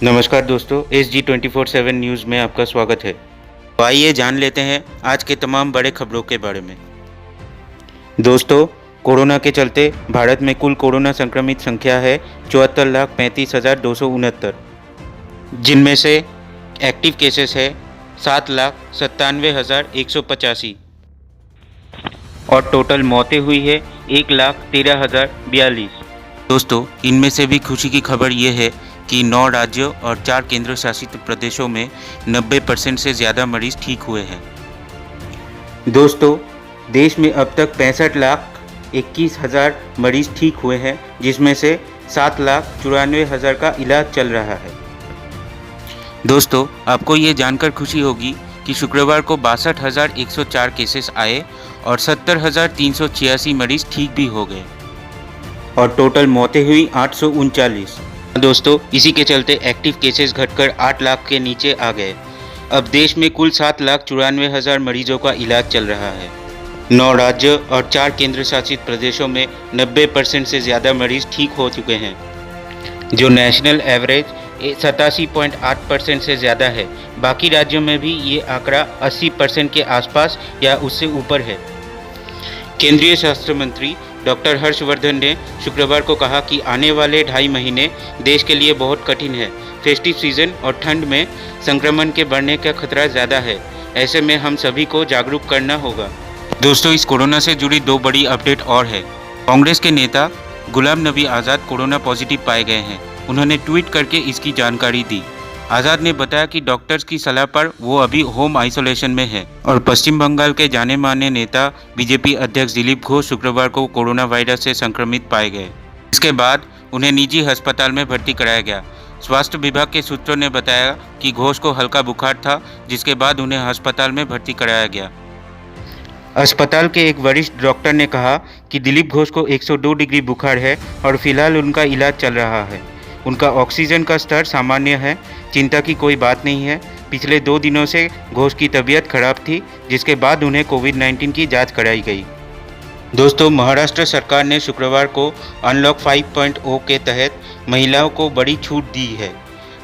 नमस्कार दोस्तों, SG24/7 news में आपका स्वागत है। तो आइए जान लेते हैं आज के तमाम बड़े खबरों के बारे में। दोस्तों, कोरोना के चलते भारत में कुल कोरोना संक्रमित संख्या है 74,35,269, जिनमें से एक्टिव केसेस है 7,97,185 और टोटल मौतें हुई है 1,13,042। दोस्तों, इनमें से भी खुशी की खबर ये है कि 9 राज्यों और 4 केंद्र शासित प्रदेशों में 90% से ज़्यादा मरीज ठीक हुए हैं। दोस्तों, देश में अब तक 65,21,000 मरीज ठीक हुए हैं, जिसमें से 7,94,000 का इलाज चल रहा है। दोस्तों, आपको ये जानकर खुशी होगी कि शुक्रवार को 62,104 केसेस आए और 70,386 मरीज ठीक भी हो गए और टोटल मौतें हुई 839। दोस्तों, इसी के चलते एक्टिव केसेस घटकर 8 लाख के नीचे आ गए। अब देश में कुल 7,94,000 मरीजों का इलाज चल रहा है। 9 राज्य और 4 केंद्र शासित प्रदेशों में 90% से ज़्यादा मरीज ठीक हो चुके हैं, जो नेशनल एवरेज 87.8% से ज़्यादा है। बाकी राज्यों में भी ये आंकड़ा 80% के आसपास या उससे ऊपर है। केंद्रीय स्वास्थ्य मंत्री डॉक्टर हर्षवर्धन ने शुक्रवार को कहा कि आने वाले 2.5 महीने देश के लिए बहुत कठिन है। फेस्टिव सीजन और ठंड में संक्रमण के बढ़ने का खतरा ज़्यादा है। ऐसे में हम सभी को जागरूक करना होगा। दोस्तों, इस कोरोना से जुड़ी 2 बड़ी अपडेट और है। कांग्रेस के नेता गुलाम नबी आज़ाद कोरोना पॉजिटिव पाए गए हैं। उन्होंने ट्वीट करके इसकी जानकारी दी। आज़ाद ने बताया कि डॉक्टर्स की सलाह पर वो अभी होम आइसोलेशन में है। और पश्चिम बंगाल के जाने माने नेता बीजेपी अध्यक्ष दिलीप घोष शुक्रवार को कोरोना वायरस से संक्रमित पाए गए। इसके बाद उन्हें निजी अस्पताल में भर्ती कराया गया। स्वास्थ्य विभाग के सूत्रों ने बताया कि घोष को हल्का बुखार था, जिसके बाद उन्हें अस्पताल में भर्ती कराया गया। अस्पताल के एक वरिष्ठ डॉक्टर ने कहा कि दिलीप घोष को 102 डिग्री बुखार है और फिलहाल उनका इलाज चल रहा है। उनका ऑक्सीजन का स्तर सामान्य है, चिंता की कोई बात नहीं है। पिछले 2 दिनों से घोष की तबीयत खराब थी, जिसके बाद उन्हें कोविड-19 की जांच कराई गई। दोस्तों, महाराष्ट्र सरकार ने शुक्रवार को अनलॉक 5.0 के तहत महिलाओं को बड़ी छूट दी है।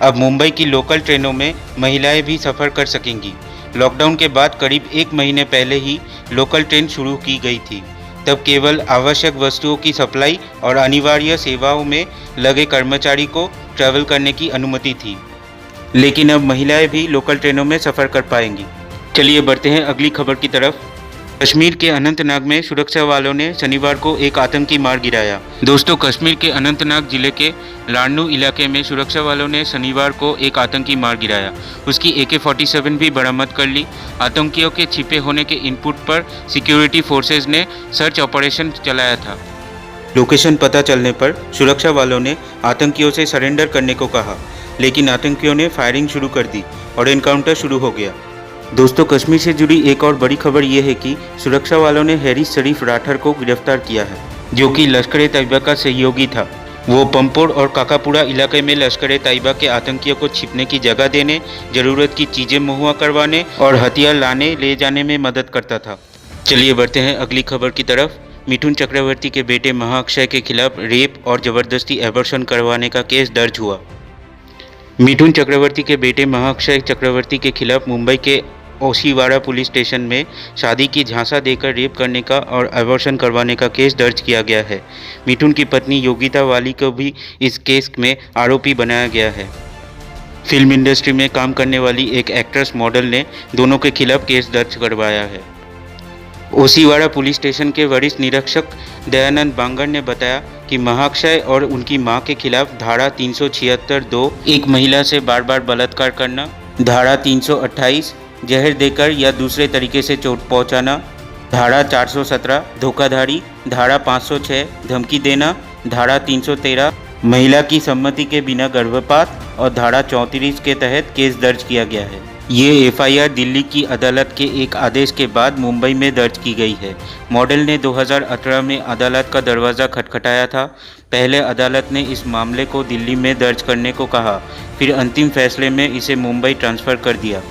अब मुंबई की लोकल ट्रेनों में महिलाएं भी सफ़र कर सकेंगी। लॉकडाउन के बाद करीब 1 महीने पहले ही लोकल ट्रेन शुरू की गई थी। तब केवल आवश्यक वस्तुओं की सप्लाई और अनिवार्य सेवाओं में लगे कर्मचारी को ट्रैवल करने की अनुमति थी, लेकिन अब महिलाएं भी लोकल ट्रेनों में सफ़र कर पाएंगी। चलिए बढ़ते हैं अगली खबर की तरफ। कश्मीर के अनंतनाग में सुरक्षा वालों ने शनिवार को एक आतंकी मार गिराया। दोस्तों, कश्मीर के अनंतनाग जिले के लारनू इलाके में सुरक्षा वालों ने शनिवार को एक आतंकी मार गिराया। उसकी AK-47 भी बरामद कर ली। आतंकियों के छिपे होने के इनपुट पर सिक्योरिटी फोर्सेज ने सर्च ऑपरेशन चलाया था। लोकेशन पता चलने पर सुरक्षा वालों ने आतंकियों से सरेंडर करने को कहा, लेकिन आतंकियों ने फायरिंग शुरू कर दी और एनकाउंटर शुरू हो गया। दोस्तों, कश्मीर से जुड़ी एक और बड़ी खबर ये है कि सुरक्षा वालों ने हैरिस शरीफ राठर को गिरफ्तार किया है, जो कि लश्कर-ए-तैयबा का सहयोगी था। वो पंपोर और काकापुरा इलाके में लश्कर-ए-तैयबा के आतंकियों को छिपने की जगह देने, ज़रूरत की चीज़ें मुहैया करवाने और हथियार लाने ले जाने में मदद करता था। चलिए बढ़ते हैं अगली खबर की तरफ। मिथुन चक्रवर्ती के बेटे महाअक्षय के खिलाफ रेप और ज़बरदस्ती एबॉर्शन करवाने का केस दर्ज हुआ। मिथुन चक्रवर्ती के बेटे महाअक्षय चक्रवर्ती के खिलाफ मुंबई के ओशीवाड़ा पुलिस स्टेशन में शादी की झांसा देकर रेप करने का और एबॉर्शन करवाने का केस दर्ज किया गया है। मिथुन की पत्नी योगिता वाली को भी इस केस में आरोपी बनाया गया है। फिल्म इंडस्ट्री में काम करने वाली एक एक्ट्रेस मॉडल ने दोनों के खिलाफ केस दर्ज करवाया है। ओशीवाड़ा पुलिस स्टेशन के वरिष्ठ निरीक्षक दयानंद बांगर ने बताया कि महाअक्षय और उनकी मां के खिलाफ धारा 376(2) एक महिला से बार बार बलात्कार करना, धारा 328 जहर देकर या दूसरे तरीके से चोट पहुंचाना, धारा 417 धोखाधड़ी, धारा 506 धमकी देना, धारा 313 महिला की सम्मति के बिना गर्भपात और धारा 34 के तहत केस दर्ज किया गया है। ये FIR दिल्ली की अदालत के एक आदेश के बाद मुंबई में दर्ज की गई है। मॉडल ने 2018 में अदालत का दरवाज़ा खटखटाया था। पहले अदालत ने इस मामले को दिल्ली में दर्ज करने को कहा, फिर अंतिम फैसले में इसे मुंबई ट्रांसफ़र कर दिया।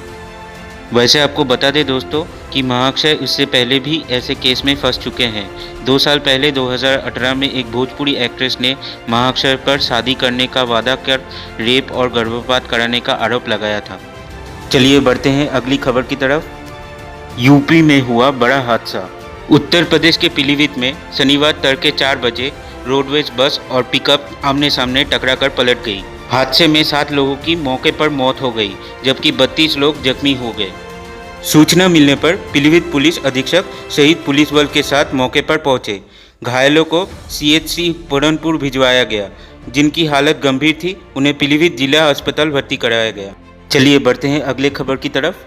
वैसे आपको बता दें दोस्तों कि महाअक्षय इससे पहले भी ऐसे केस में फंस चुके हैं। 2 साल पहले 2018 में एक भोजपुरी एक्ट्रेस ने महाअक्षय पर शादी करने का वादा कर रेप और गर्भपात कराने का आरोप लगाया था। चलिए बढ़ते हैं अगली खबर की तरफ। यूपी में हुआ बड़ा हादसा। उत्तर प्रदेश के पीलीभीत में शनिवार तड़के 4 बजे रोडवेज बस और पिकअप आमने सामने टकराकर पलट गई। हादसे में 7 लोगों की मौके पर मौत हो गई, जबकि 32 लोग जख्मी हो गए। सूचना मिलने पर पीलीभीत पुलिस अधीक्षक सहित पुलिस बल के साथ मौके पर पहुंचे। घायलों को CHC पूरनपुर भिजवाया गया, जिनकी हालत गंभीर थी। उन्हें पीलीभीत जिला अस्पताल भर्ती कराया गया। चलिए बढ़ते हैं अगले खबर की तरफ।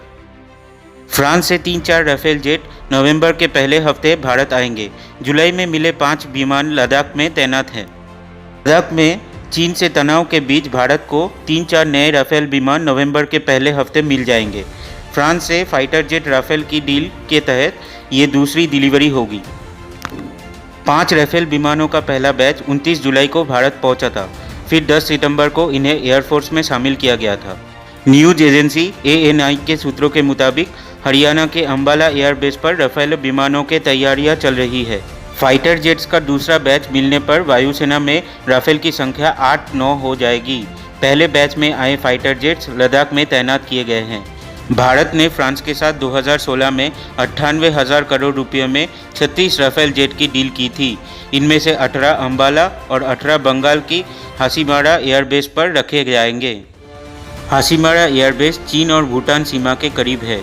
फ्रांस से 3-4 राफेल जेट नवंबर के पहले हफ्ते भारत आएंगे। जुलाई में मिले 5 विमान लद्दाख में तैनात हैं। लद्दाख में चीन से तनाव के बीच भारत को 3-4 नए राफेल विमान नवंबर के पहले हफ्ते मिल जाएंगे। फ्रांस से फाइटर जेट राफेल की डील के तहत ये दूसरी डिलीवरी होगी। 5 राफेल विमानों का पहला बैच 29 जुलाई को भारत पहुंचा था। फिर 10 सितंबर को इन्हें एयरफोर्स में शामिल किया गया था। न्यूज एजेंसी ANI के सूत्रों के मुताबिक हरियाणा के अंबाला एयरबेस पर राफेल विमानों की तैयारियां चल रही है। फाइटर जेट्स का दूसरा बैच मिलने पर वायुसेना में राफेल की संख्या 8-9 हो जाएगी। पहले बैच में आए फाइटर जेट्स लद्दाख में तैनात किए गए हैं। भारत ने फ्रांस के साथ 2016 में 98,000 करोड़ रुपये में 36 राफेल जेट की डील की थी। इनमें से 18 अंबाला और 18 बंगाल की हासीमारा एयरबेस पर रखे जाएंगे। हासीमारा एयरबेस चीन और भूटान सीमा के करीब है।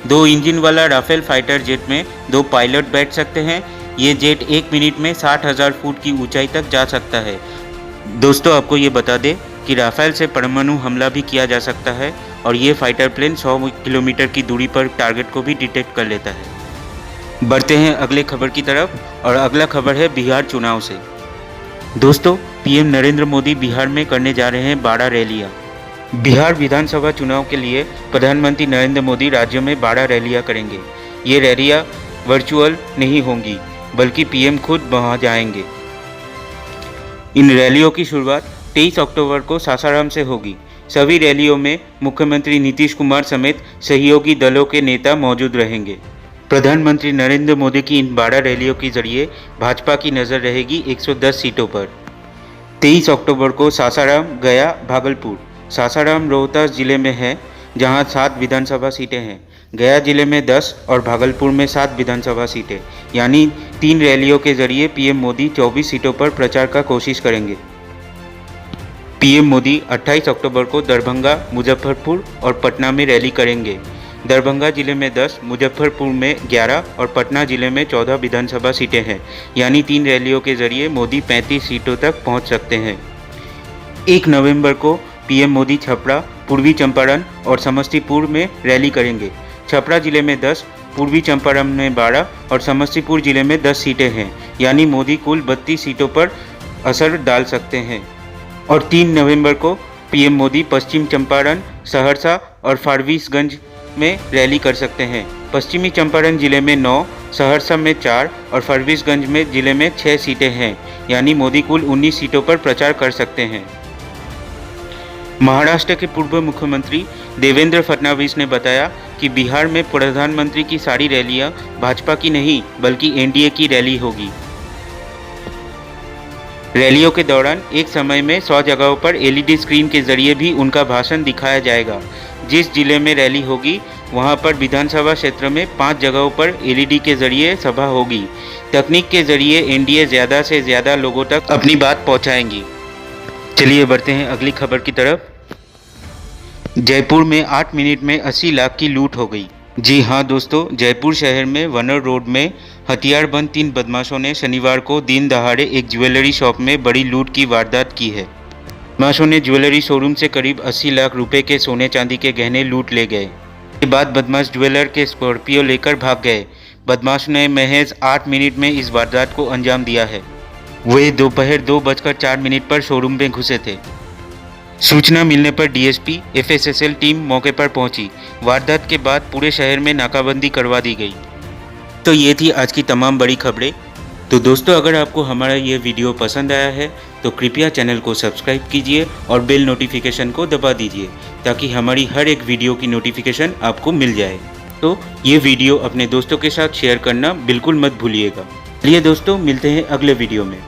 2 इंजन वाला राफेल फाइटर जेट में 2 पायलट बैठ सकते हैं। ये जेट 1 मिनट में 60,000 फुट की ऊंचाई तक जा सकता है। दोस्तों आपको ये बता दें कि राफेल से परमाणु हमला भी किया जा सकता है और ये फाइटर प्लेन 100 किलोमीटर की दूरी पर टारगेट को भी डिटेक्ट कर लेता है। बढ़ते हैं अगले खबर की तरफ और अगला खबर है बिहार चुनाव से। दोस्तों PM नरेंद्र मोदी बिहार में करने जा रहे हैं 12 रैलियाँ। बिहार विधानसभा चुनाव के लिए प्रधानमंत्री नरेंद्र मोदी राज्य में 12 रैलियाँ करेंगे। ये रैलियाँ वर्चुअल नहीं होंगी, बल्कि PM खुद वहाँ जाएंगे। इन रैलियों की शुरुआत 23 अक्टूबर को सासाराम से होगी। सभी रैलियों में मुख्यमंत्री नीतीश कुमार समेत सहयोगी दलों के नेता मौजूद रहेंगे। प्रधानमंत्री नरेंद्र मोदी की इन 12 रैलियों के जरिए भाजपा की नज़र रहेगी 110 सीटों पर। 23 अक्टूबर को सासाराम, गया, भागलपुर। सासाराम रोहतास जिले में है, जहां 7 विधानसभा सीटें हैं। गया जिले में 10 और भागलपुर में 7 विधानसभा सीटें। यानी 3 रैलियों के जरिए PM मोदी 24 सीटों पर प्रचार का कोशिश करेंगे। PM मोदी 28 अक्टूबर को दरभंगा, मुजफ्फरपुर और पटना में रैली करेंगे। दरभंगा जिले में 10, मुजफ्फरपुर में 11 और पटना जिले में 14 विधानसभा सीटें हैं। यानी 3 रैलियों के जरिए मोदी 35 सीटों तक पहुंच सकते हैं। 1 नवंबर को PM मोदी छपरा, पूर्वी चंपारण और समस्तीपुर में रैली करेंगे। छपरा जिले में 10, पूर्वी चंपारण में 12 और समस्तीपुर जिले में 10 सीटें हैं। यानी मोदी कुल 32 सीटों पर असर डाल सकते हैं। और 3 नवंबर को PM मोदी पश्चिम चंपारण, सहरसा और फारबिसगंज में रैली कर सकते हैं। पश्चिमी चंपारण जिले में 9, सहरसा में 4 और फारबिसगंज में जिले में 6 सीटें हैं। यानी मोदी कुल 19 सीटों पर प्रचार कर सकते हैं। महाराष्ट्र के पूर्व मुख्यमंत्री देवेंद्र फडणवीस ने बताया कि बिहार में प्रधानमंत्री की सारी रैलियां भाजपा की नहीं बल्कि NDA की रैली होगी। रैलियों के दौरान एक समय में 100 जगहों पर LED स्क्रीन के जरिए भी उनका भाषण दिखाया जाएगा। जिस जिले में रैली होगी वहां पर विधानसभा क्षेत्र में 5 जगहों पर LED के जरिए सभा होगी। तकनीक के जरिए NDA ज़्यादा से ज़्यादा लोगों तक अपनी बात पहुंचाएंगी। चलिए बढ़ते हैं अगली खबर की तरफ। जयपुर में 8 मिनट में 80 लाख की लूट हो गई। जी हाँ दोस्तों, जयपुर शहर में वनर रोड में हथियारबंद 3 बदमाशों ने शनिवार को दिन दहाड़े एक ज्वेलरी शॉप में बड़ी लूट की वारदात की है। बदमाशों ने ज्वेलरी शोरूम से करीब 80 लाख रुपए के सोने चांदी के गहने लूट ले गए। इसके बाद बदमाश ज्वेलर के स्कॉर्पियो लेकर भाग गए। बदमाश ने महज 8 मिनट में इस वारदात को अंजाम दिया है। वे दोपहर 2:04 पर शोरूम में घुसे थे। सूचना मिलने पर DSP FSSL टीम मौके पर पहुंची। वारदात के बाद पूरे शहर में नाकाबंदी करवा दी गई। तो ये थी आज की तमाम बड़ी खबरें। तो दोस्तों, अगर आपको हमारा ये वीडियो पसंद आया है तो कृपया चैनल को सब्सक्राइब कीजिए और बेल नोटिफिकेशन को दबा दीजिए ताकि हमारी हर एक वीडियो की नोटिफिकेशन आपको मिल जाए। तो ये वीडियो अपने दोस्तों के साथ शेयर करना बिल्कुल मत भूलिएगा। चलिए दोस्तों, मिलते हैं अगले वीडियो में।